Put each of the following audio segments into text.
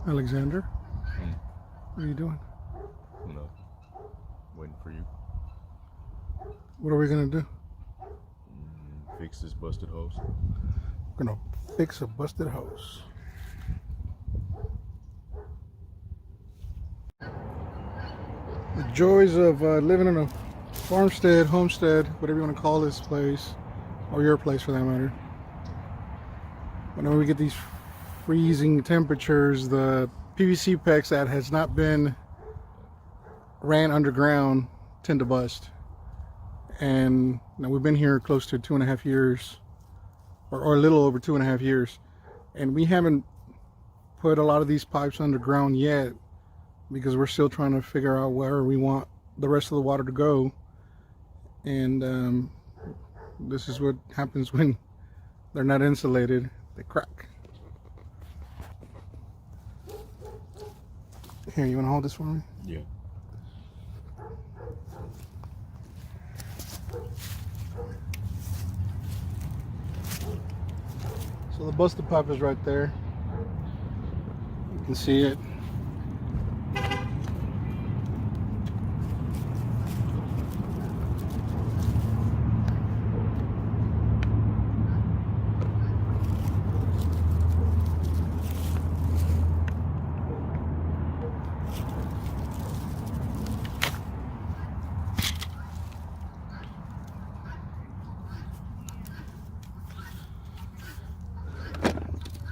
Alexander, what are you doing? No, waiting for you. What are we gonna do? Fix this busted hose. We're gonna fix a busted hose. The joys of living in a farmstead, homestead, whatever you want to call this place, or your place for that matter. Whenever we get these freezing temperatures, the PVC pipes that has not been ran underground tend to bust. And now we've been here close to 2.5 years, or a little over 2.5 years, and we haven't put a lot of these pipes underground yet because we're still trying to figure out where we want the rest of the water to go. And this is what happens when they're not insulated. They crack. Here, you want to hold this for me? Yeah. So the busted pipe is right there. You can see it.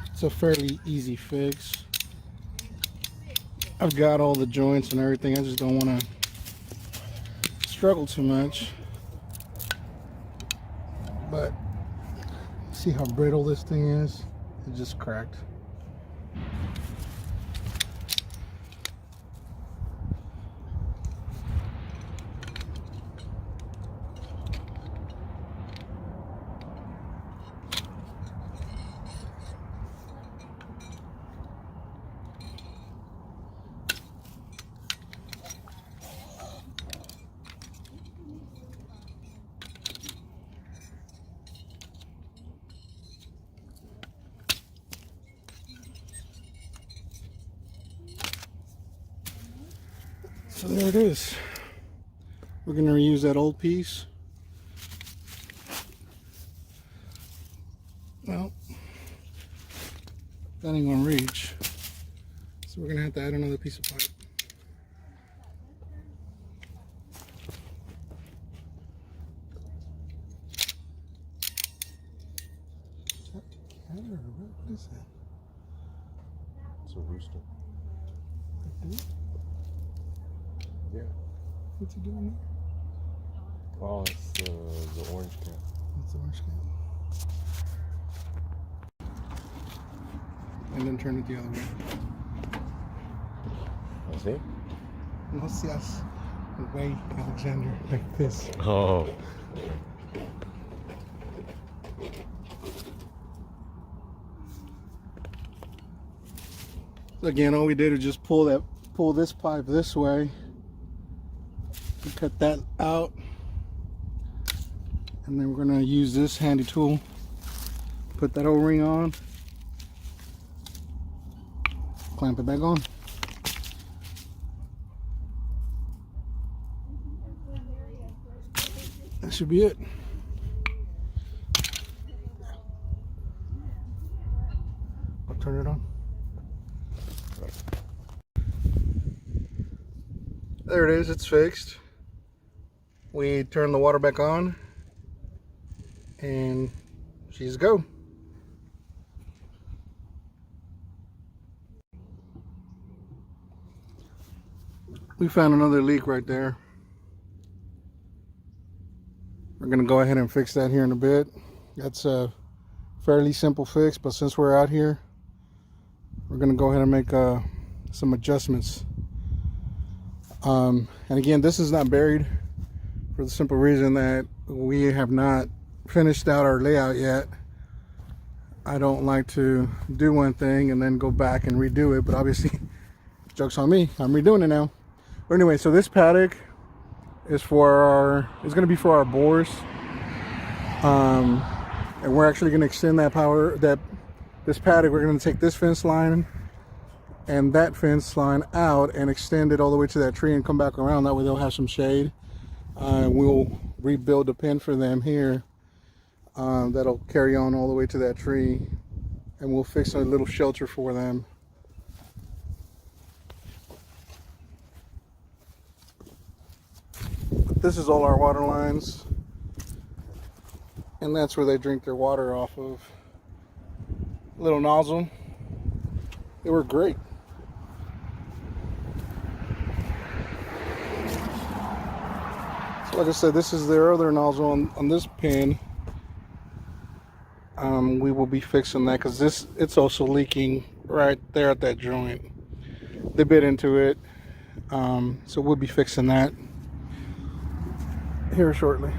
It's a fairly easy fix. I've got all the joints and everything. I just don't want to struggle too much. But see how brittle this thing is? It just cracked. So there it is. We're going to reuse that old piece. Well, that ain't going to reach. So we're going to have to add another piece of pipe. What is that? It's a rooster. Yeah. What's he doing there? Oh, it's the orange cat. That's the orange cat. And then turn it the other way. That's it? No seas the way, Alexander, like this. Oh. So again, all we did is just pull this pipe this way. Cut that out, and then we're going to use this handy tool, put that O-ring on, clamp it back on. That should be it. I'll turn it on. There it is, it's fixed. We turn the water back on and she's a go. We found another leak right there. We're gonna go ahead and fix that here in a bit. That's a fairly simple fix, but since we're out here, we're gonna go ahead and make some adjustments. And again, this is not buried for the simple reason that we have not finished out our layout yet. I don't like to do one thing and then go back and redo it, but obviously, joke's on me, I'm redoing it now. But anyway, so this paddock is it's gonna be for our boars. And we're actually gonna extend this paddock. We're gonna take this fence line and that fence line out and extend it all the way to that tree and come back around. That way they'll have some shade. We'll rebuild a pen for them here that'll carry on all the way to that tree, and we'll fix a little shelter for them. This is all our water lines, and that's where they drink their water off of. Little nozzle. They were great. So like I said, this is their other nozzle on this pen. We will be fixing that because it's also leaking right there at that joint. They bit into it, so we'll be fixing that here shortly.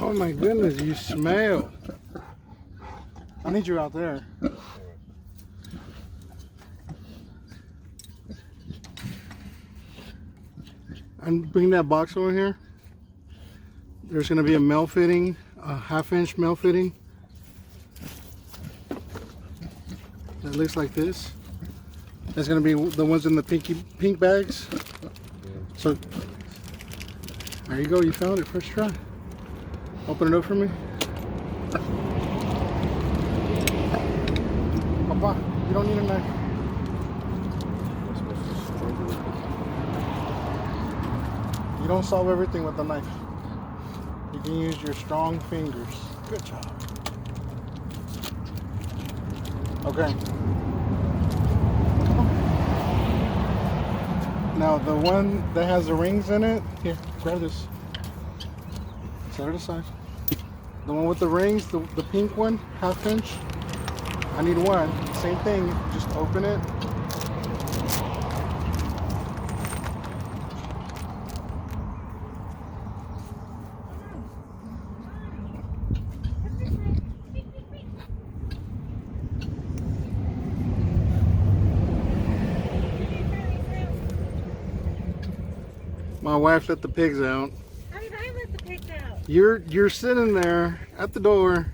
Oh my goodness, you smell. I need you out there. And bring that box over here. There's going to be a male fitting, a 1/2 inch male fitting. That looks like this. That's going to be the ones in the pink bags. So, there you go, you found it, first try. Open it up for me. Papa, you don't need a knife. You don't solve everything with a knife. You can use your strong fingers. Good job. Okay. Now the one that has the rings in it, here, grab this. Set it aside. The one with the rings, the pink one, 1/2 inch. I need one. Same thing, just open it. My wife let the pigs out. How did I let the pigs out? You're sitting there at the door.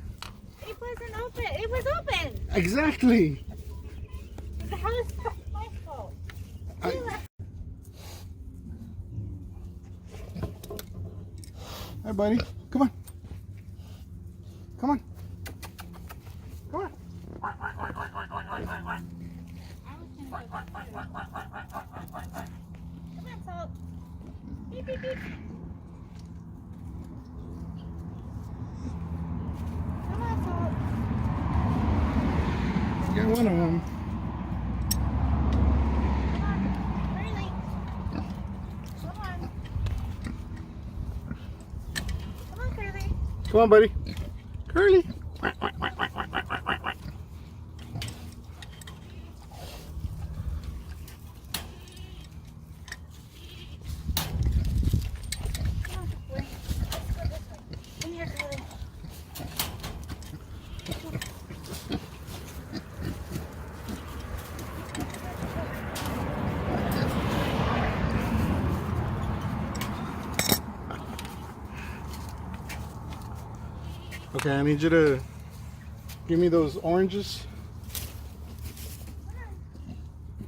It wasn't open. It was open. Exactly. How is that my fault? Hi, buddy. Come on. Come on. Come on. Come on, Salt. Beep. beep, beep. Come on, Salt. Get one of them. Come on. Curly. Come on. Come on, Curly. Come on, buddy. Curly. Come on, boy. Let's go this way. Come here, Curly. Okay, I need you to give me those oranges.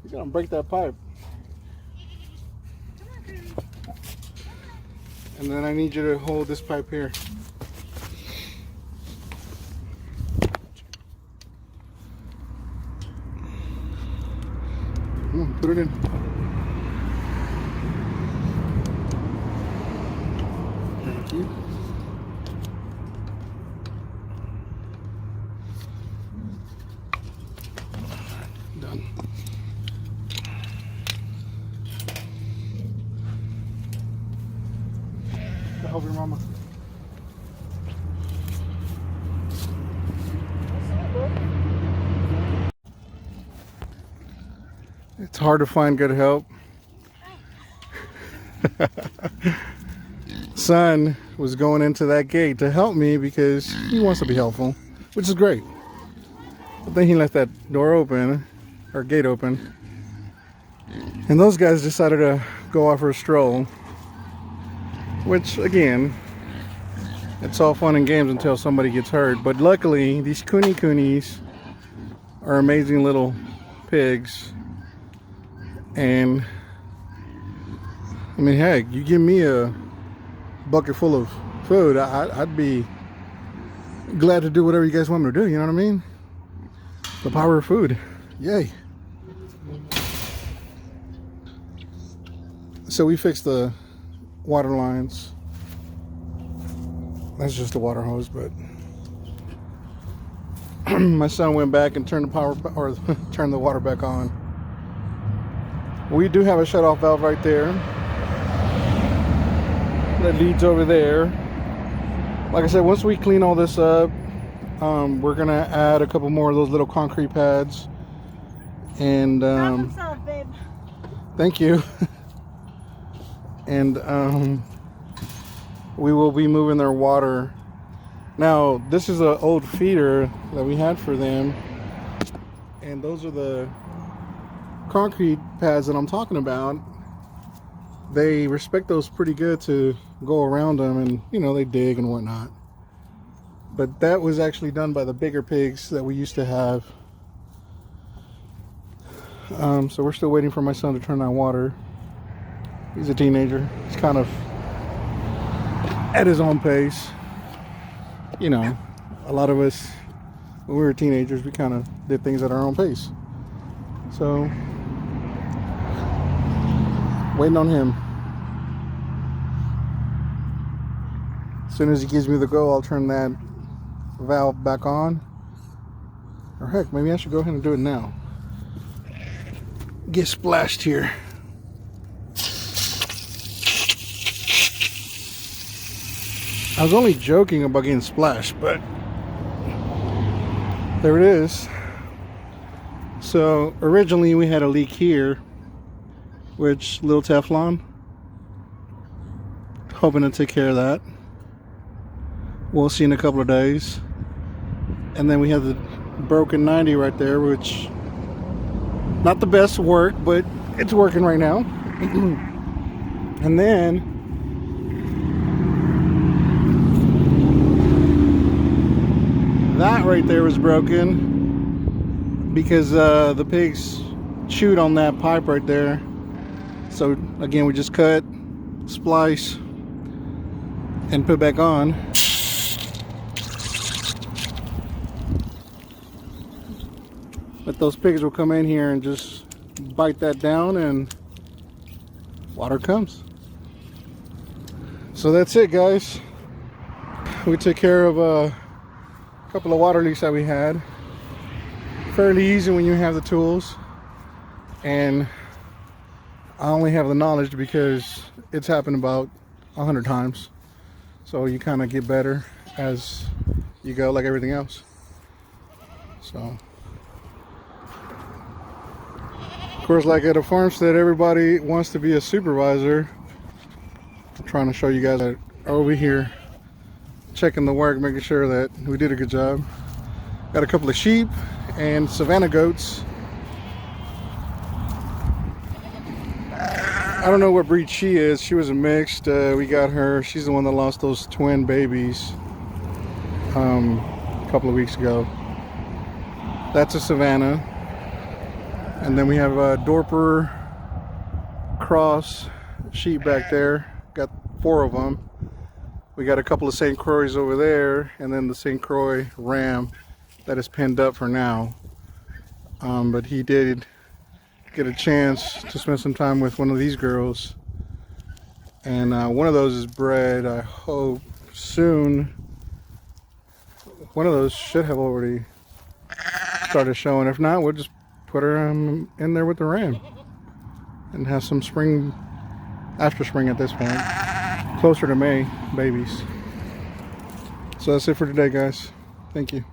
You're gonna break that pipe. Come on, Curly. And then I need you to hold this pipe here. Come on, put it in. Thank you. Done. Go help your mama. It's hard to find good help. Son was going into that gate to help me because he wants to be helpful, which is great. But then he left that door open, or gate open, and those guys decided to go off for a stroll. Which, again, it's all fun and games until somebody gets hurt. But luckily, these coonies are amazing little pigs. And, I mean, heck, you give me a bucket full of food, I'd be glad to do whatever you guys want me to do, you know what I mean? The power of food. Yay. So we fixed the water lines. That's just a water hose, but my son went back and turned the power or turned the water back on. We do have a shut-off valve right there that leads over there. Like I said, once we clean all this up, we're gonna add a couple more of those little concrete pads. And Problem solved, babe. thank you. And we will be moving their water. Now, this is an old feeder that we had for them, and those are the concrete pads that I'm talking about. They respect those pretty good to go around them, and you know, they dig and whatnot. But that was actually done by the bigger pigs that we used to have. So we're still waiting for my son to turn on water. He's a teenager. He's kind of at his own pace. You know, a lot of us, when we were teenagers, we kind of did things at our own pace. So, waiting on him. As soon as he gives me the go, I'll turn that valve back on. Or heck, maybe I should go ahead and do it now. Get splashed here. I was only joking about getting splashed, but there it is. So originally we had a leak here, which little Teflon, hoping to take care of that. We'll see in a couple of days. And then we have the broken 90 right there, which not the best work, but it's working right now. And then that right there was broken because the pigs chewed on that pipe right there. So again, we just cut, splice, and put back on. But those pigs will come in here and just bite that down, and water comes. So that's it, guys. We took care of a couple of water leaks that we had. Fairly easy when you have the tools, and I only have the knowledge because it's happened about 100 times. So you kind of get better as you go, like everything else. So, of course, like at a farmstead, everybody wants to be a supervisor. I'm trying to show you guys that over here, checking the work, making sure that we did a good job. Got a couple of sheep and Savannah goats. I don't know what breed she is. She was a mixed. We got her. She's the one that lost those twin babies a couple of weeks ago. That's a Savannah. And then we have a Dorper cross sheep back there. Got 4 of them. We got a couple of St. Croix over there, and then the St. Croix ram that is pinned up for now. But he did get a chance to spend some time with one of these girls, and one of those is bred, I hope, soon. One of those should have already started showing. If not, we'll just put her in there with the ram and have some spring, after spring at this point, closer to May babies. So that's it for today, guys. Thank you.